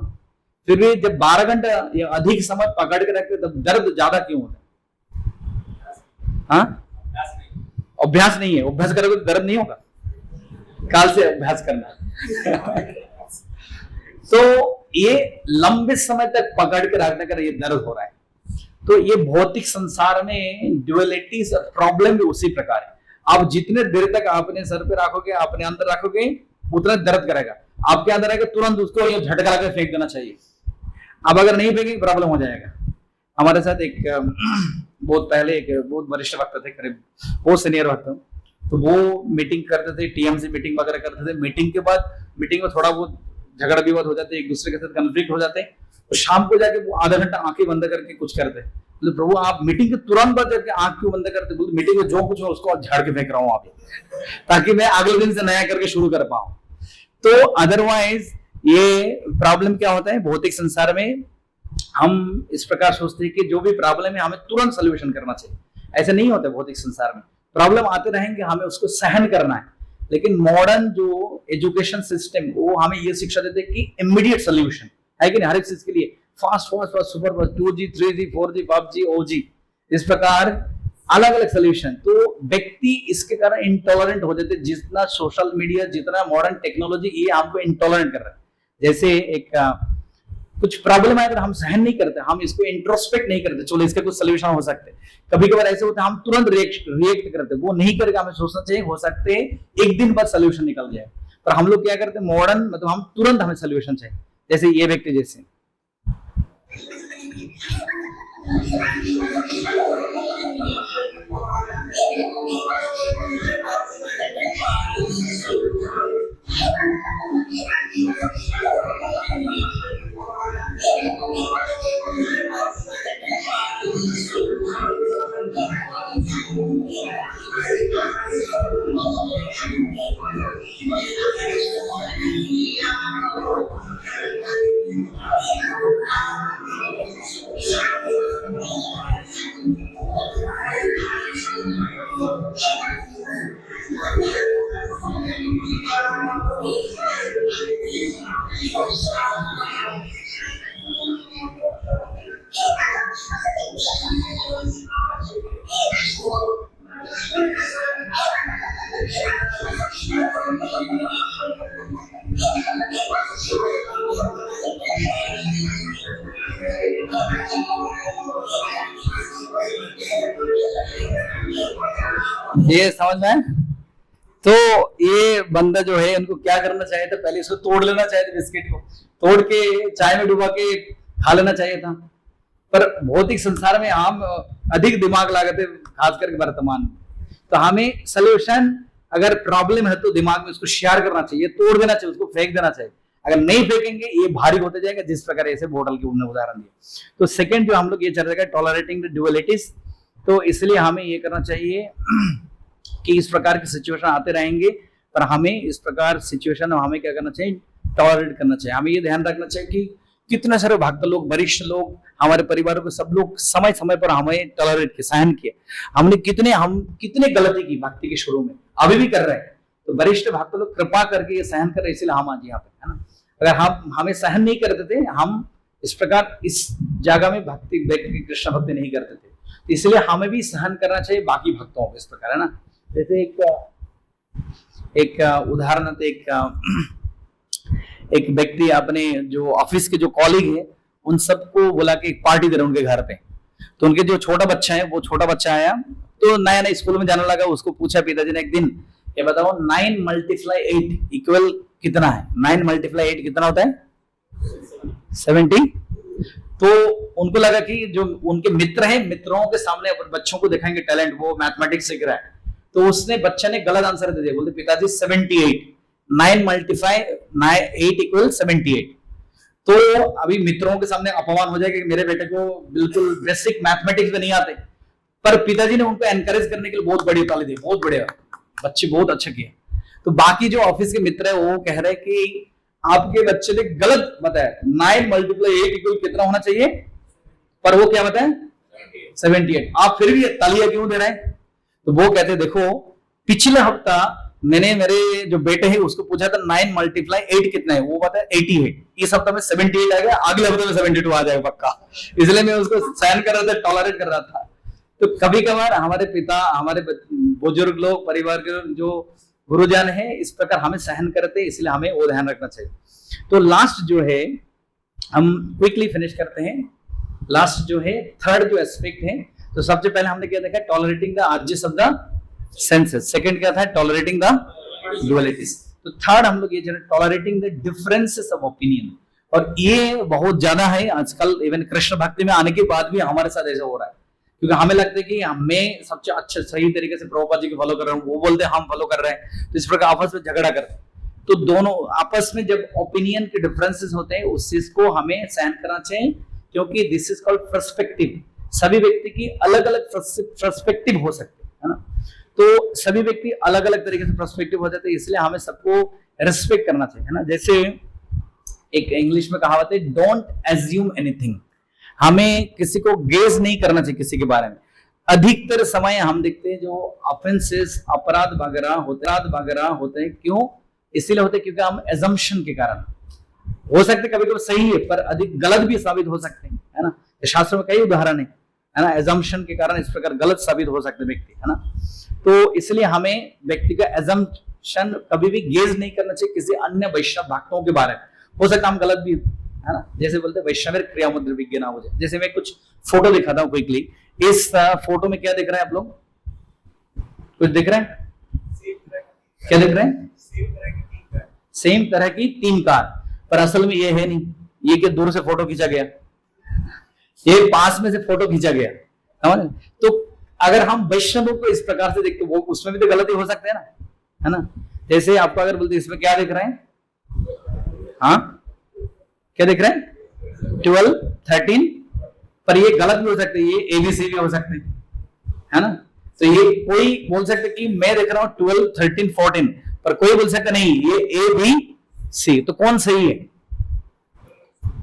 फिर भी जब 12 घंटा या अधिक समय पकड़ के रखते तब दर्द ज्यादा क्यों होता है? हाँ, अभ्यास नहीं है। अभ्यास करोगे तो दर्द नहीं होगा, काल से अभ्यास करना। तो ये लंबे समय तक पकड़ के रखने का ये दर्द हो रहा है। तो ये भौतिक संसार में ड्युअलिटी प्रॉब्लम भी उसी प्रकार है। आप जितने देर तक अपने सर पे रखोगे, अपने अंदर रखोगे, उतना दर्द करेगा। आपके अंदर आएगा तुरंत उसको ये झटका लगा फेंक देना चाहिए। अब अगर नहीं फेंकेंगे प्रॉब्लम हो जाएगा। हमारे साथ एक बहुत पहले एक बहुत वरिष्ठ वक्त थे, करीब बहुत सीनियर वक्त, तो वो मीटिंग करते थे, टीएमसी मीटिंग वगैरह करते थे। मीटिंग के बाद मीटिंग में थोड़ा बहुत झगड़ा विवाद हो जाते, एक दूसरे के साथ कन्फ्लिक्ट हो जाते, तो शाम को जाके वो आधा घंटा आंखें बंद करके कुछ करते। तो प्रभु आप मीटिंग के तुरंत बाद जाके आंख क्यों बंद करते? बोलते मीटिंग में जो कुछ हो उसको झाड़ के फेंक रहा हूँ आप, ताकि मैं अगले दिन से नया करके शुरू कर पाऊं। तो अदरवाइज ये प्रॉब्लम क्या होता है भौतिक संसार में, हम इस प्रकार सोचते हैं कि जो भी प्रॉब्लम है हमें तुरंत सोल्यूशन करना चाहिए। ऐसा नहीं होता भौतिक संसार में। प्रॉब्लम आते रहेंगे, हमें उसको सहन करना है। लेकिन मॉडर्न जो एजुकेशन सिस्टम वो हमें ये शिक्षा देते हैं कि इमीडिएट सोल्यूशन है कि नहीं, हर एक चीज के लिए fast fast fast super fast 2G 3G 4G 5G OG, इस प्रकार अलग अलग सोल्यूशन। तो व्यक्ति इसके कारण इंटॉलरेंट हो जाते। जितना सोशल मीडिया, जितना मॉडर्न टेक्नोलॉजी, ये हमको इंटॉलरेंट कर रहा है। जैसे एक कुछ प्रॉब्लम आए अगर हम सहन नहीं करते, हम इसको इंट्रोस्पेक्ट नहीं करते, चलो इसके कुछ सोल्यूशन हो सकते हैं, कभी कभार ऐसे होता है हम तुरंत रिएक्ट करते, वो नहीं करके हमें सोचना चाहिए हो सकते एक दिन बाद सोल्यूशन निकल जाए। पर हम लोग क्या करते हैं मॉडर्न, मतलब हम तुरंत हमें सोल्यूशन चाहिए, जैसे ये व्यक्ति जैसे ये समझ में है? तो ये बंदा जो है उनको क्या करना चाहिए था, पहले इसको तोड़ लेना चाहिए था, बिस्किट को तोड़ के चाय में डुबा के खा लेना चाहिए था। पर भौतिक संसार में हम अधिक दिमाग लगाते, खास करके वर्तमान में। तो हमें सोल्यूशन अगर प्रॉब्लम है तो दिमाग में उसको शेयर करना चाहिए, तोड़ देना चाहिए, उसको फेंक देना चाहिए। अगर नहीं फेंकेंगे ये भारी होते जाएगा, जिस प्रकार ऐसे बोतल के उन्होंने उदाहरण दिया। तो सेकंड जो हम लोग ये चर्चा करें टॉलरेटिंग द ड्युअलिटीज, तो इसलिए हमें ये करना चाहिए कि इस प्रकार की सिचुएशन आते रहेंगे, पर हमें इस प्रकार सिचुएशन में हमें क्या करना चाहिए, टॉलरेट करना चाहिए। हमें ये ध्यान रखना चाहिए कि कितने सारे भक्त लोग, वरिष्ठ लोग, हमारे परिवारों के सब लोग समय समय पर हमें टॉलरेट किया, सहन किया। हम कितने गलती की भक्ति के शुरू में, अभी भी कर रहे हैं। तो वरिष्ठ भक्त लोग कृपा करके ये सहन कर रहे, इसलिए हम आज यहाँ पे, है ना। अगर हम हमें सहन नहीं करते थे, हम इस प्रकार इस जगह में भक्ति कृष्ण भक्ति नहीं करते थे, तो इसलिए हमें भी सहन करना चाहिए बाकी भक्तों को, इस प्रकार, है ना। जैसे एक उदाहरण, एक व्यक्ति अपने जो ऑफिस के जो कॉलीग है उन सबको बुला के एक पार्टी दे रहे उनके घर पे। तो उनके जो छोटा बच्चा है, वो छोटा बच्चा आया तो नया नया स्कूल में जाने लगा। उसको पूछा पिताजी ने एक दिन, ये बताओ 9 × 8 इक्वल कितना है? 9 × 8 कितना होता है? 70। तो उनको लगा कि जो उनके मित्र हैं, मित्रों के सामने अपने बच्चों को दिखाएंगे टैलेंट, वो मैथमेटिक्स सीख रहा है। तो उसने बच्चे ने गलत आंसर दे दिया, बोलते पिताजी 78, 9 × 8 = 78। तो अभी मित्रों के सामने अपमान हो जाएगा कि मेरे बेटे को बिल्कुल बेसिक मैथमेटिक्स में नहीं आते। पर पिताजी ने उनको एनकरेज करने के लिए बहुत बड़ी ताली दी, बहुत बढ़िया, बच्चे बहुत अच्छा किए। तो बाकी जो ऑफिस के मित्र है वो कह रहे कि आपके बच्चे ने गलत बताया, 9 × 8 = कितना होना चाहिए, पर वो क्या बताया 78। आप फिर भी तालियां क्यों दे रहे हैं? तो वो कहते देखो पिछले हफ्ता मैंने मेरे जो बेटे हैं उसको पूछा था 9 × 8 कितना है, वो बताया 88। इस हफ्ते में 78 आ गया, अगले हफ्ते में 72 आ जाएगा पक्का। इसलिए मैं उसको सहन कर रहा था, टॉलरेट कर रहा था। तो कभी कभार हमारे पिता, हमारे बुजुर्ग लोग, परिवार के जो गुरुजन है, इस प्रकार हमें सहन करते, इसलिए हमें वो ध्यान रखना चाहिए। तो लास्ट जो है, हम क्विकली फिनिश करते हैं। लास्ट जो है थर्ड जो एस्पेक्ट है, तो सबसे पहले हमने क्या देखा, tolerating the urges of the senses. Second क्या था, टॉलरेटिंग द डुअलिटीज। तो थर्ड हम लोग ये जाने, tolerating the differences of opinion. और ये बहुत ज्यादा है आजकल, इवन कृष्ण भक्ति में आने के बाद भी हमारे साथ ऐसा हो रहा है, क्योंकि हमें लगता है कि हमें सबसे अच्छे सही तरीके से प्रभुपाद जी को फॉलो कर रहे हैं, वो बोलते हैं हम फॉलो कर रहे हैं, तो इस प्रकार आपस में झगड़ा करते हैं। तो दोनों आपस में जब ओपिनियन के डिफरेंसेस होते हैं, उस चीज को हमें सहन करना चाहिए, क्योंकि दिस इज कॉल्ड पर्सपेक्टिव। सभी व्यक्ति की अलग अलग पर्सपेक्टिव हो सकते हैं, है ना। तो सभी व्यक्ति अलग अलग तरीके से पर्सपेक्टिव हो जाते हैं, इसलिए हमें सबको रेस्पेक्ट करना चाहिए, है ना। जैसे एक इंग्लिश में कहावत है, डोंट एज्यूम एनीथिंग। हमें किसी को गेज नहीं करना चाहिए किसी के बारे में। अधिकतर समय हम देखते हैं जो ऑफेंसेस, अपराध वगैरह होते हैं, क्यों? इसीलिए होते हैं क्योंकि हम एजम्पशन के कारण, हो सकते कभी कभी सही है पर अधिक गलत भी साबित हो सकते हैं, है ना। शास्त्र में कई उदाहरण है ना, एजम्पशन के कारण इस प्रकार गलत साबित हो सकते व्यक्ति, है ना। तो इसलिए हमें व्यक्ति का एजम्पशन कभी भी गेज नहीं करना चाहिए किसी अन्य वैष्णव भक्तों के बारे में। हो सकता हम गलत भी, है ना। जैसे बोलते हैं वैश्रवण क्रिया मुद्रा विज्ञान हो जाए। जैसे मैं कुछ फोटो दिखाता हूँ क्विकली। इस फोटो में क्या दिख रहा है आप लोग, कुछ दिख रहा है? क्या दिख रहा है? सेम तरह की 3 कार, पर असल में ये है नहीं, ये कि दूर से फोटो खींचा गया, ये पास में से फोटो खींचा गया, समझ? तो अगर हम वैष्णवों को इस प्रकार से देखते, वो उसमें भी तो गलती हो सकते हैं ना, है ना। जैसे आपको अगर बोलते इसमें क्या दिख रहा है, हाँ क्या दिख रहा है 12 13, पर ये गलत भी हो सकते हैं, ये एबीसी भी हो सकते हैं, है ना। तो ये कोई बोल सकते कि मैं देख रहा हूं 12 13 14, पर कोई बोल सकता नहीं ये ए बी सी, तो कौन सही है?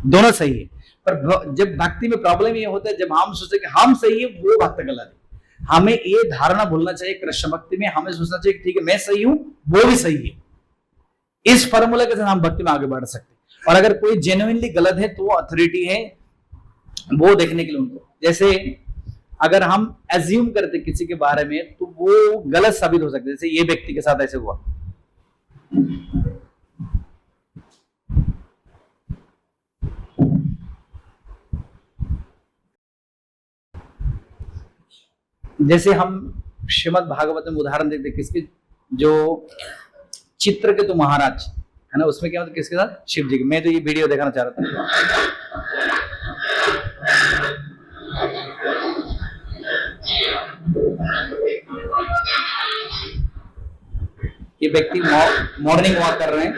दोनों सही है। पर जब भक्ति में प्रॉब्लम ये होता है, जब हम सोचते कि हम सही है, वो भक्त गलत है। हमें ये धारणा भूलना चाहिए, कृष्ण भक्ति में हमें सोचना चाहिए कि ठीक है मैं सही हूं, वो भी सही है। इस फॉर्मूला के साथ हम भक्ति में आगे बढ़ सकते हैं। और अगर कोई जेन्युइनली गलत है तो वो अथॉरिटी है वो देखने के लिए उनको, जैसे अगर हम एज्यूम करते किसी के बारे में तो वो गलत साबित हो सकता है। जैसे ये व्यक्ति के साथ ऐसे हुआ, जैसे हम श्रीमद् भागवत में उदाहरण देखते किसके, जो चित्रकेतु महाराज है ना, उसमें क्या होता है किसके साथ? शिव जी के। मैं तो ये वीडियो दिखाना चाह रहा था। ये व्यक्ति मॉर्निंग वॉक कर रहे हैं,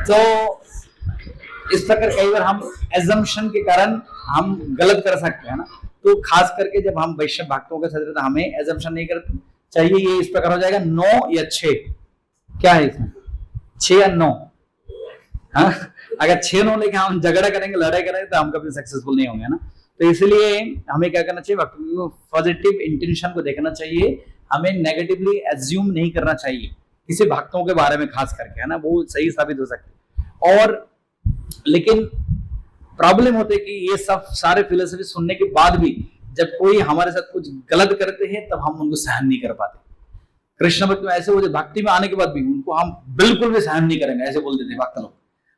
तो इस प्रकार कई बार हम एजम्पशन के कारण हम गलत कर सकते हैं ना। तो खास करके जब हम वैष्णव भक्तों के साथ रहते हैं, हमें एजम्पशन नहीं करना चाहिए। ये इस प्रकार हो जाएगा 9 या 6, क्या है इसमें 6 या 9, हाँ? अगर 6 9 लेके हम झगड़ा करेंगे, लड़ाई करेंगे तो हम कभी सक्सेसफुल नहीं होंगे ना। तो इसलिए हमें क्या करना चाहिए, भक्तों को पॉजिटिव इंटेंशन को देखना चाहिए, हमें नेगेटिवली एज्यूम नहीं करना चाहिए किसी भक्तों के बारे में, खास करके, है ना। वो सही साबित हो सकते। और लेकिन प्रॉब्लम होते है कि ये सब सारे फिलोसफी सुनने के बाद भी जब कोई हमारे साथ कुछ गलत करते हैं तब हम उनको सहन नहीं कर पाते। कृष्ण भक्ति में ऐसे हो जाए, भक्ति में आने के बाद भी उनको हम बिल्कुल भी सहन नहीं करेंगे, ऐसे बोल देते हैं भक्त लोग,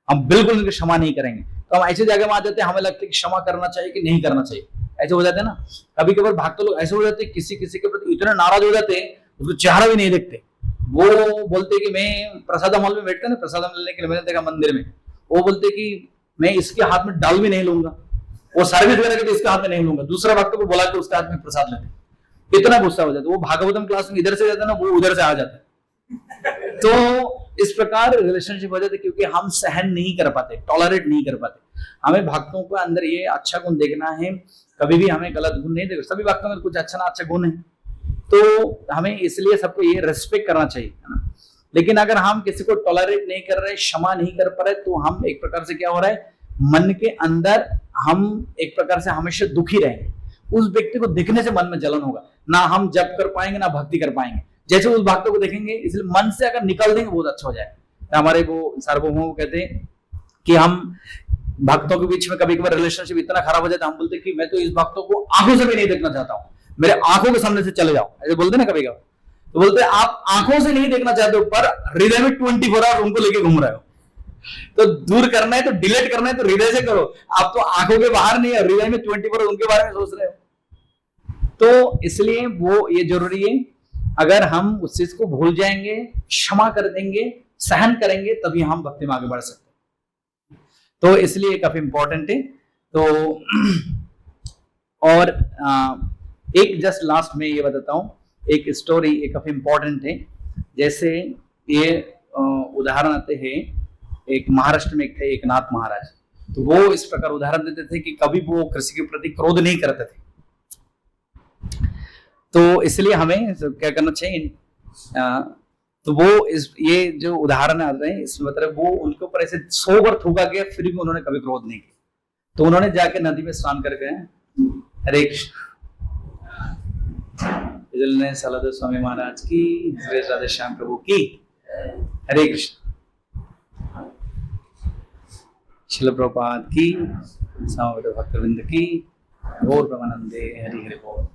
हम बिल्कुल उनको क्षमा नहीं करेंगे। तो हम ऐसी जगह में आ जाते हैं, हमें लगता है कि क्षमा करना चाहिए कि नहीं करना चाहिए, ऐसे हो जाते हैं ना। कभी कभार भक्त लोग ऐसे हो जाते हैं, किसी किसी के प्रति इतने नाराज हो जाते हैं उसको चेहरा भी नहीं देखते। वो बोलते कि मैं प्रसाद मॉल में बैठते ना, प्रसाद लेने के लिए मैंने देखा मंदिर में, वो बोलते कि मैं इसके हाथ में डाल भी नहीं लूंगा, वो सर्विस करके तो इसके हाथ में नहीं लूंगा, दूसरा भक्त को बुला के उसके हाथ में प्रसाद लेते। इतना गुस्सा हो जाता है। वो भागवतम क्लास में इधर से जाता है ना, वो उधर से आ जाता है। तो इस प्रकार रिलेशनशिप हो जाते है, क्योंकि हम सहन नहीं कर पाते, टॉलरेट नहीं कर पाते। हमें भक्तों के अंदर ये अच्छा गुण देखना है, कभी भी हमें गलत गुण नहीं देखना। सभी भक्तों में कुछ अच्छा ना अच्छा गुण है, तो हमें इसलिए सबको ये रेस्पेक्ट करना चाहिए, है ना। लेकिन अगर हम किसी को टॉलरेट नहीं कर रहे, क्षमा नहीं कर पा रहे, तो हम एक प्रकार से क्या हो रहा है, मन के अंदर हम एक प्रकार से हमेशा दुखी रहेंगे। उस व्यक्ति को देखने से मन में जलन होगा, ना हम जप कर पाएंगे ना भक्ति कर पाएंगे। जैसे उस भक्त को देखेंगे, इसलिए मन से अगर निकल देंगे बहुत अच्छा हो जाए। तो हमारे वो सार्वभौम कहते हैं कि हम भक्तों के बीच में कभी कभार रिलेशनशिप इतना खराब हो जाता है, हम बोलते कि मैं तो इस भक्तों को आंखों से भी नहीं देखना चाहता हूँ, मेरे आंखों के सामने से चले जाओ, ऐसे बोलते ना कभी कभार। तो बोलते आप आंखों से नहीं देखना चाहते हो, पर हृदय में 24 आवर उनको लेके घूम रहे हो। तो दूर करना है तो डिलीट करना है तो हृदय से करो, आप तो आंखों के बाहर नहीं है, हृदय में 24 आवर उनके बारे में सोच रहे हो। तो इसलिए वो ये जरूरी है, अगर हम उस चीज को भूल जाएंगे, क्षमा कर देंगे, सहन करेंगे, तभी हम भक्ति में आगे बढ़ सकते हैं। तो इसलिए काफी इंपॉर्टेंट है। तो और एक जस्ट लास्ट में ये बताता हूं, एक स्टोरी एक काफी इंपॉर्टेंट है। जैसे ये उदाहरण आते हैं, एक महाराष्ट्र में एक थे एकनाथ महाराज, तो वो इस प्रकार उदाहरण देते थे कि कभी वो किसी के प्रति क्रोध नहीं करते थे। तो इसलिए हमें क्या करना चाहिए, तो वो ये जो उदाहरण आते हैं इसमें मतलब वो उनके ऊपर ऐसे 100 बार थूका गया, फिर भी उन्होंने कभी क्रोध नहीं किया। तो उन्होंने जाके नदी में स्नान कर गए, हरे कृष्ण। इसलिए सलादेव स्वामी महाराज की, श्री राधे श्याम प्रभु की, हरे कृष्ण। शिल प्रभुपाद की, सामवेद भक्तवृंद की, गौर ब्रह्मानंदे, हरि हरि बोल।